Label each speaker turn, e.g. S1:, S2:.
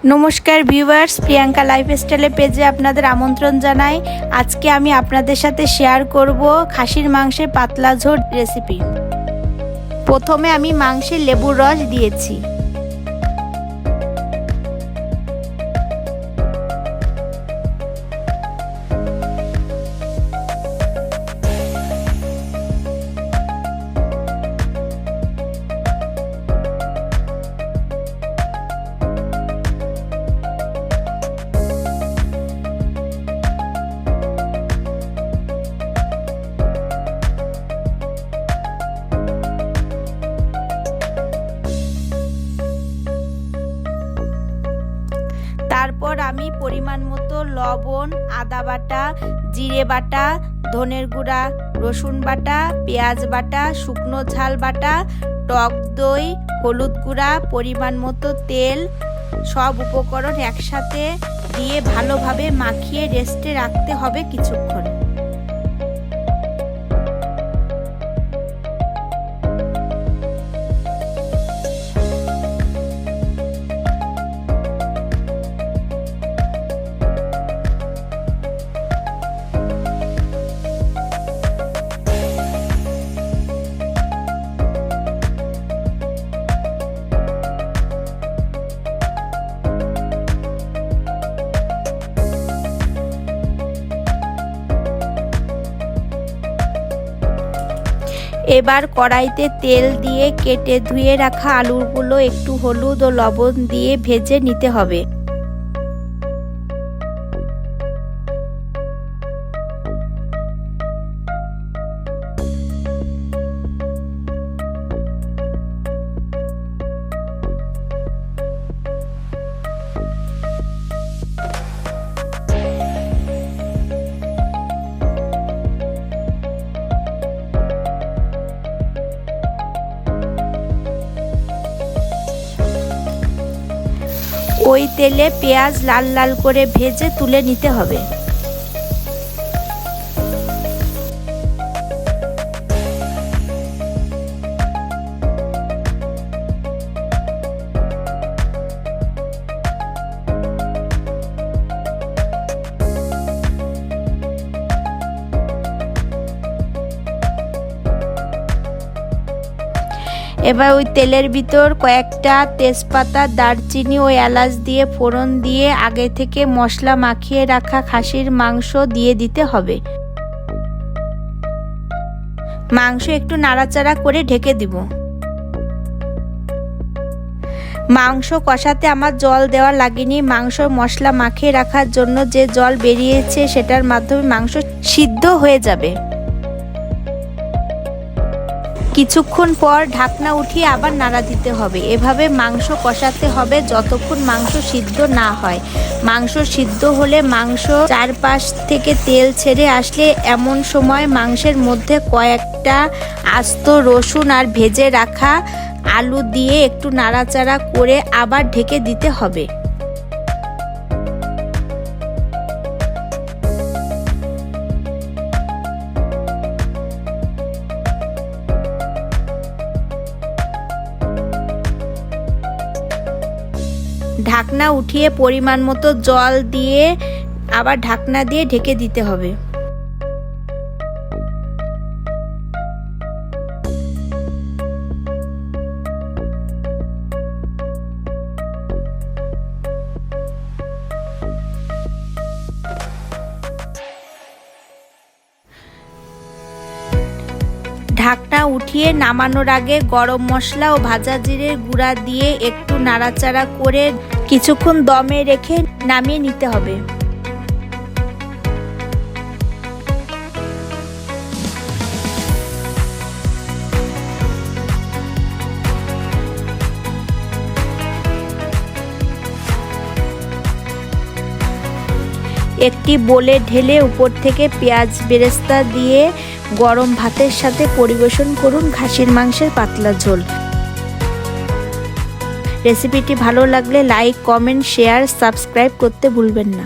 S1: নমস্কার ভিউয়ার্স, প্রিয়াঙ্কা লাইফস্টাইলে পেজে আপনাদের আমন্ত্রণ জানাই। আজকে আমি আপনাদের সাথে শেয়ার করব খাসির মাংসের পাতলা ঝোল রেসিপি। প্রথমে আমি মাংসে লেবুর রস দিয়েছি। তারপর আমি পরিমাণ মতো লবণ, আদা বাটা, জিরে বাটা, ধনের গুঁড়া, রসুন বাটা, পেঁয়াজ বাটা, শুকনো ঝাল বাটা, টক দই, হলুদ গুঁড়া, পরিমাণ মতো তেল, সব উপকরণ একসাথে দিয়ে ভালোভাবে মাখিয়ে রেস্টে রাখতে হবে কিছুক্ষণ। এবার কড়াইতে তেল দিয়ে কেটে ধুয়ে রাখা আলুগুলো একটু হলুদ ও লবণ দিয়ে ভেজে নিতে হবে। ওই তেলে পেঁয়াজ লাল লাল করে ভেজে তুলে নিতে হবে। এবার ওই তেলের ভিতর কয়েকটা তেজপাতা, দারচিনি ও এলাচ দিয়ে ফোড়ন দিয়ে আগে থেকে মশলা মাখিয়ে রাখা খাসির মাংস দিয়ে দিতে হবে। মাংস একটু নাড়াচাড়া করে ঢেকে দিব। মাংস কষাতে আমার জল দেওয়া লাগেনি। মাংস মশলা মাখিয়ে রাখার জন্য যে জল বেরিয়েছে সেটার মাধ্যমে মাংস সিদ্ধ হয়ে যাবে। কিছুক্ষণ পর ঢাকনা উঠিয়ে আবার নাড়া দিতে হবে। এভাবে মাংস কষাতে হবে যতক্ষণ মাংস সিদ্ধ না হয়। মাংস সিদ্ধ হলে মাংস চারপাশ থেকে তেল ছেড়ে আসলে এমন সময় মাংসের মধ্যে কয়েকটা আস্ত রসুন আর ভেজে রাখা আলু দিয়ে একটু নাড়াচাড়া করে আবার ঢেকে দিতে হবে। ঢাকনা উঠিয়ে পরিমাণ মতো জল দিয়ে আবার ঢাকনা দিয়ে ঢেকে দিতে হবে। ঢাকনা উঠিয়ে নামানোর আগে গরম মশলা ও ভাজা জিরের গুঁড়া দিয়ে একটু নাড়াচাড়া করে কিছুক্ষণ দমে রেখে নামিয়ে নিতে হবে। একটি বোলে ঢেলে উপর থেকে পেঁয়াজ বেরেস্তা দিয়ে গরম ভাতের সাথে পরিবেশন করুন খাসির মাংসের পাতলা ঝোল। রেসিপিটি ভালো লাগলে লাইক, কমেন্ট, শেয়ার, সাবস্ক্রাইব করতে ভুলবেন না।